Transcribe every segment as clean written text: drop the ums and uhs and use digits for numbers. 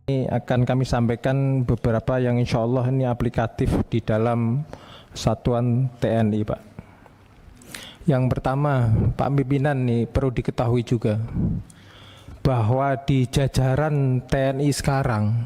Ini akan kami sampaikan beberapa yang insya Allah ini aplikatif di dalam satuan TNI, Pak. Yang pertama, Pak pimpinan nih perlu diketahui juga bahwa di jajaran TNI sekarang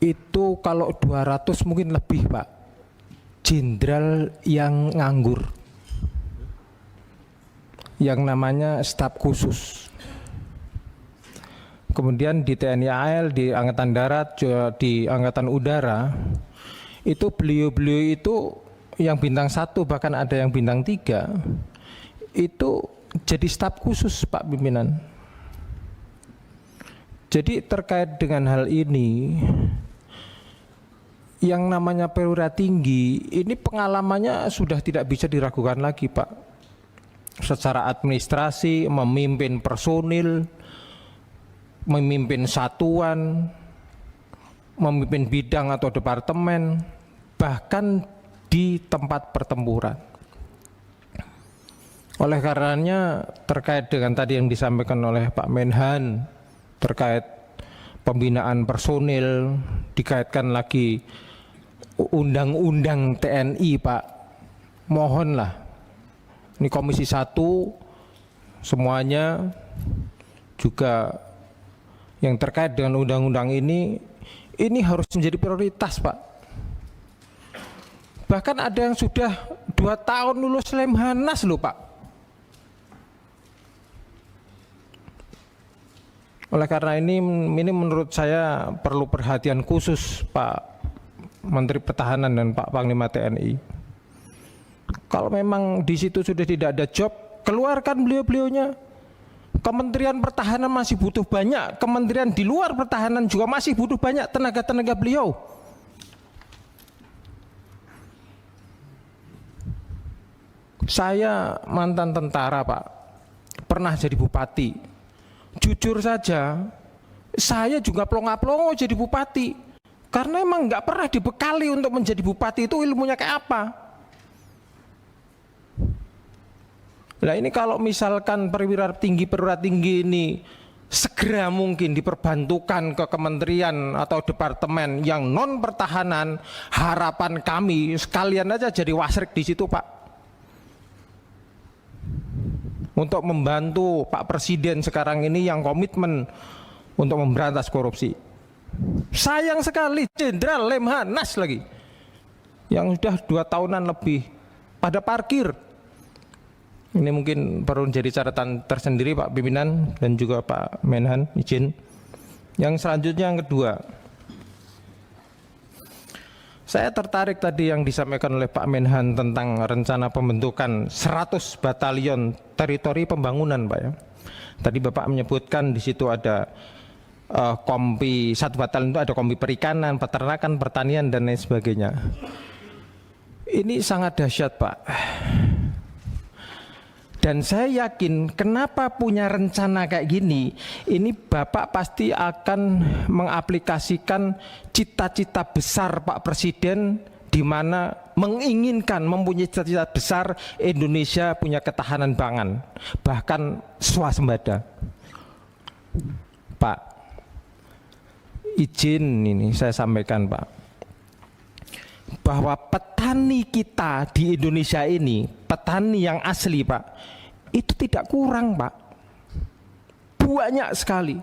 itu kalau 200 mungkin lebih, Pak, jenderal yang nganggur, yang namanya staf khusus. Kemudian di TNI AL, di Angkatan Darat, di Angkatan Udara, itu beliau-beliau itu yang bintang 1 bahkan ada yang bintang 3 itu jadi staf khusus, Pak pimpinan. Jadi terkait dengan hal ini, yang namanya perwira tinggi ini pengalamannya sudah tidak bisa diragukan lagi, Pak. Secara administrasi, memimpin personil, memimpin satuan, memimpin bidang atau departemen, bahkan di tempat pertempuran. Oleh karenanya terkait dengan tadi yang disampaikan oleh Pak Menhan terkait pembinaan personil, dikaitkan lagi undang-undang TNI, Pak, mohonlah ini Komisi 1 semuanya juga yang terkait dengan undang-undang ini harus menjadi prioritas, Pak. Bahkan ada yang sudah 2 tahun lulus Lemhanas loh, Pak. Oleh karena ini menurut saya perlu perhatian khusus Pak Menteri Pertahanan dan Pak Panglima TNI. Kalau memang di situ sudah tidak ada job, keluarkan beliau-beliaunya. Kementerian Pertahanan masih butuh banyak, kementerian di luar pertahanan juga masih butuh banyak tenaga-tenaga beliau. Saya mantan tentara, Pak, pernah jadi bupati. Jujur saja, saya juga plonga-plongo jadi bupati, karena emang nggak pernah dibekali untuk menjadi bupati itu ilmunya kayak apa. Nah ini kalau misalkan perwira tinggi ini segera mungkin diperbantukan ke kementerian atau departemen yang non pertahanan, harapan kami sekalian aja jadi wasrik di situ, Pak, untuk membantu Pak Presiden sekarang ini yang komitmen untuk memberantas korupsi. Sayang sekali Jenderal Lemhanas lagi yang sudah 2 tahunan lebih pada parkir. Ini mungkin perlu jadi catatan tersendiri Pak Pimpinan dan juga Pak Menhan, izin. Yang selanjutnya yang kedua, saya tertarik tadi yang disampaikan oleh Pak Menhan tentang rencana pembentukan 100 batalion teritori pembangunan, Pak ya. Tadi Bapak menyebutkan di situ ada kompi, 1 batalion itu ada kompi perikanan, peternakan, pertanian dan lain sebagainya. Ini sangat dahsyat, Pak. Dan saya yakin kenapa punya rencana kayak gini, ini Bapak pasti akan mengaplikasikan cita-cita besar Pak Presiden, di mana menginginkan mempunyai cita-cita besar Indonesia punya ketahanan pangan, bahkan swasembada. Pak, izin ini saya sampaikan, Pak, bahwa petani kita di Indonesia ini, petani yang asli, Pak, itu tidak kurang, Pak, banyak sekali.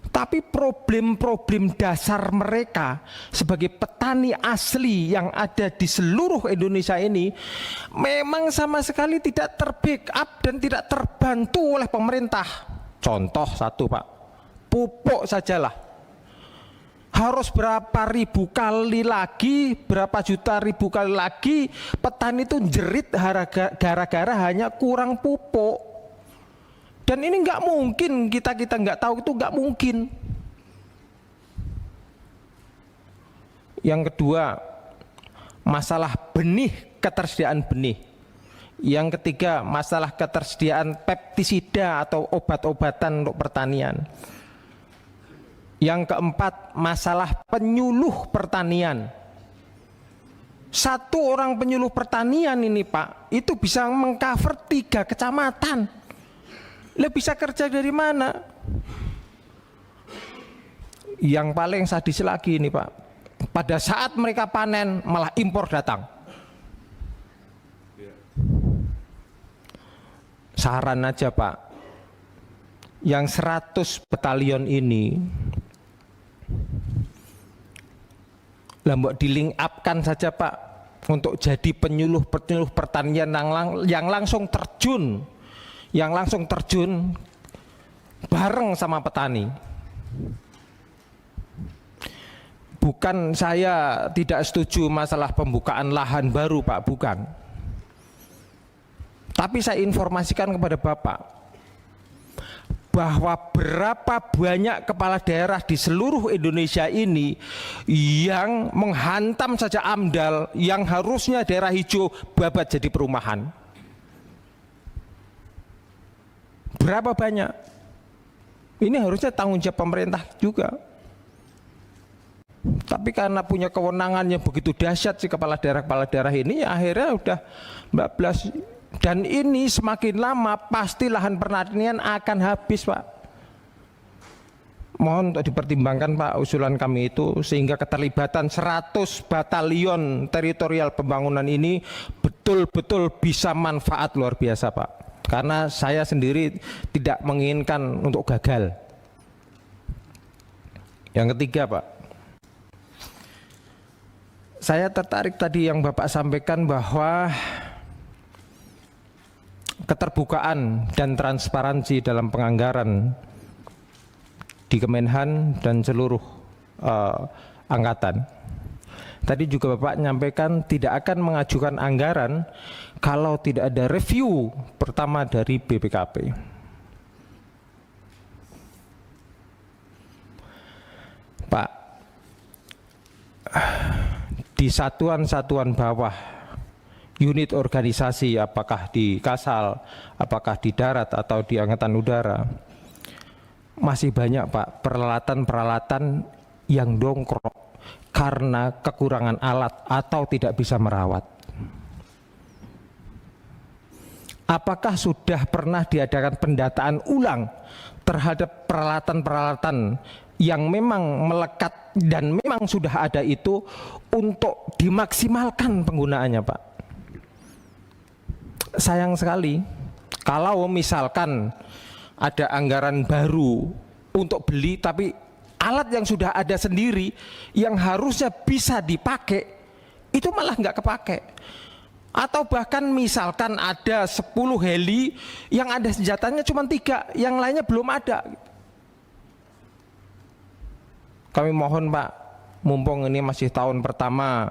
Tapi problem-problem dasar mereka sebagai petani asli yang ada di seluruh Indonesia ini memang sama sekali tidak terbackup dan tidak terbantu oleh pemerintah. Contoh satu, Pak, pupuk sajalah harus berapa ribu kali lagi, berapa juta ribu kali lagi petani itu jerit gara-gara hanya kurang pupuk. Dan ini nggak mungkin, kita nggak tahu, itu nggak mungkin. Yang kedua, masalah benih, ketersediaan benih. Yang ketiga, masalah ketersediaan pestisida atau obat-obatan untuk pertanian. Yang keempat, masalah penyuluh pertanian. 1 orang penyuluh pertanian ini, Pak, itu bisa mengcover 3 kecamatan. Lah bisa kerja dari mana? Yang paling sadis lagi ini Pak, pada saat mereka panen malah impor datang. Saran aja Pak, yang 100 batalion ini mbok di link up-kan saja Pak untuk jadi penyuluh pertanian yang langsung terjun, bareng sama petani. Bukan saya tidak setuju masalah pembukaan lahan baru Pak, bukan. Tapi saya informasikan kepada Bapak bahwa berapa banyak kepala daerah di seluruh Indonesia ini yang menghantam saja AMDAL yang harusnya daerah hijau babat jadi perumahan. Berapa banyak? Ini harusnya tanggung jawab pemerintah juga. Tapi karena punya kewenangan yang begitu dahsyat si kepala daerah ini, ya akhirnya udah 14. Dan ini semakin lama pasti lahan pertanian akan habis Pak. Mohon untuk dipertimbangkan Pak usulan kami itu, sehingga keterlibatan 100 batalion teritorial pembangunan ini betul-betul bisa manfaat luar biasa Pak. Karena saya sendiri tidak menginginkan untuk gagal. Yang ketiga Pak, saya tertarik tadi yang Bapak sampaikan bahwa keterbukaan dan transparansi dalam penganggaran di Kemenhan dan seluruh angkatan. Tadi juga Bapak menyampaikan tidak akan mengajukan anggaran kalau tidak ada review pertama dari BPKP. Pak, di satuan-satuan bawah, unit organisasi, apakah di Kasal, apakah di darat atau di Angkatan Udara, masih banyak Pak peralatan-peralatan yang dongkrok karena kekurangan alat atau tidak bisa merawat. Apakah sudah pernah diadakan pendataan ulang terhadap peralatan-peralatan yang memang melekat dan memang sudah ada itu untuk dimaksimalkan penggunaannya Pak? Sayang sekali kalau misalkan ada anggaran baru untuk beli tapi alat yang sudah ada sendiri yang harusnya bisa dipakai itu malah nggak kepake. Atau bahkan misalkan ada 10 heli yang ada senjatanya cuma 3, yang lainnya belum ada. Kami mohon Pak, mumpung ini masih tahun pertama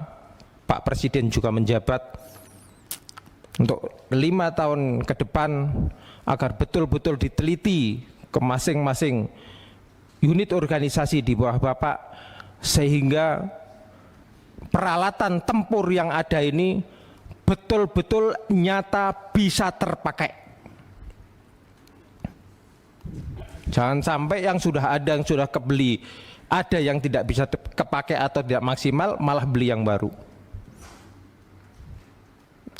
Pak Presiden juga menjabat, untuk 5 tahun ke depan agar betul-betul diteliti ke masing-masing unit organisasi di bawah Bapak, sehingga peralatan tempur yang ada ini betul-betul nyata bisa terpakai. Jangan sampai yang sudah ada, yang sudah kebeli, ada yang tidak bisa kepakai atau tidak maksimal, malah beli yang baru.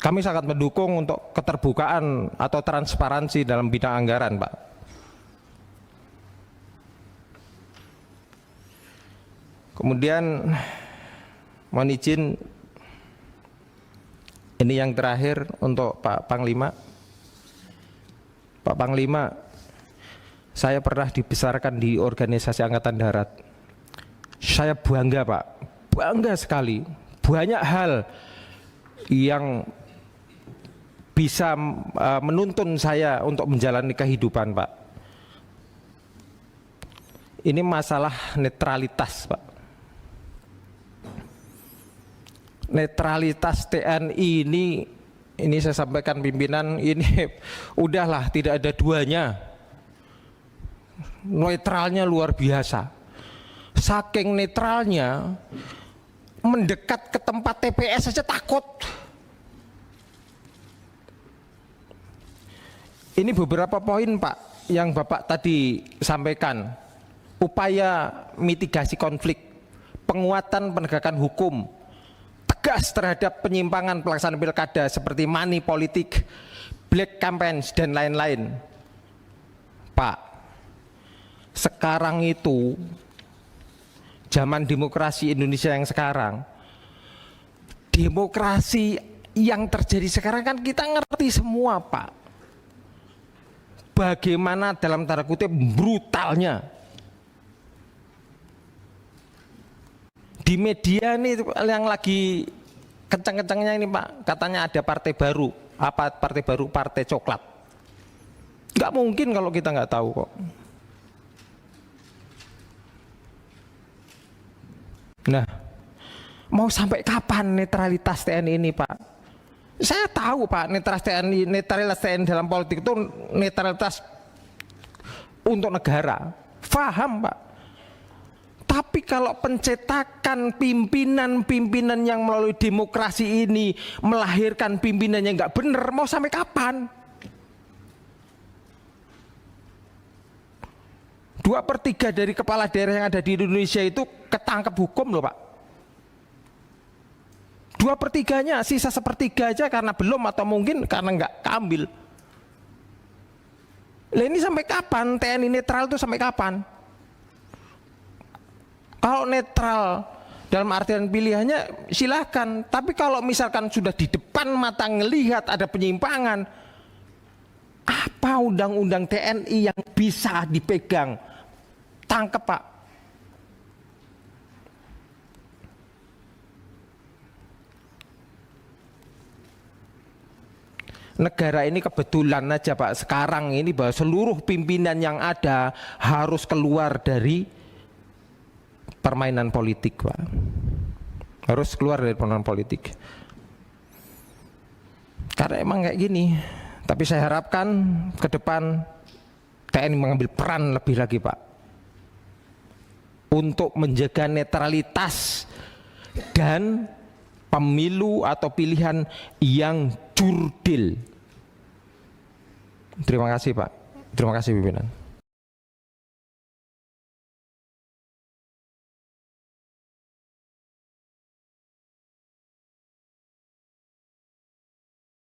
Kami sangat mendukung untuk keterbukaan atau transparansi dalam bidang anggaran Pak. Kemudian mohon izin, ini yang terakhir untuk Pak Panglima. Pak Panglima, saya pernah dibesarkan di organisasi Angkatan Darat. Saya bangga Pak, bangga sekali. Banyak hal yang bisa menuntun saya untuk menjalani kehidupan Pak. Ini masalah netralitas Pak. Netralitas TNI ini saya sampaikan pimpinan, ini udahlah tidak ada duanya. Netralnya luar biasa. Saking netralnya, mendekat ke tempat TPS saja takut. Ini beberapa poin Pak yang Bapak tadi sampaikan. Upaya mitigasi konflik, penguatan penegakan hukum, tegas terhadap penyimpangan pelaksanaan pilkada seperti money politik, black campaigns dan lain-lain. Pak, sekarang itu zaman demokrasi Indonesia yang sekarang, demokrasi yang terjadi sekarang kan kita ngerti semua Pak, bagaimana dalam tanda kutip brutalnya di media ini yang lagi kencang-kencangnya ini Pak, katanya ada partai baru. Apa partai baru? Partai coklat. Nggak mungkin kalau kita nggak tahu kok. Nah, mau sampai kapan netralitas TNI ini Pak? Saya tahu Pak, netralitas TNI dalam politik itu netralitas untuk negara. Faham Pak. Tapi kalau pencetakan pimpinan-pimpinan yang melalui demokrasi ini melahirkan pimpinan yang nggak benar, mau sampai kapan? 2/3 dari kepala daerah yang ada di Indonesia itu ketangkep hukum loh Pak. 2/3-nya, sisa 1/3 aja karena belum atau mungkin karena nggak keambil. Lah ini sampai kapan? TNI netral itu sampai kapan? Kalau netral dalam artian pilihannya silahkan, tapi kalau misalkan sudah di depan mata ngelihat ada penyimpangan, apa undang-undang TNI yang bisa dipegang? Tangkep Pak. Negara ini kebetulan aja Pak sekarang ini bahwa seluruh pimpinan yang ada harus keluar dari permainan politik Pak, harus keluar dari permainan politik karena emang kayak gini. Tapi saya harapkan ke depan TNI mengambil peran lebih lagi Pak untuk menjaga netralitas dan pemilu atau pilihan yang jurdil. Terima kasih Pak, terima kasih pimpinan.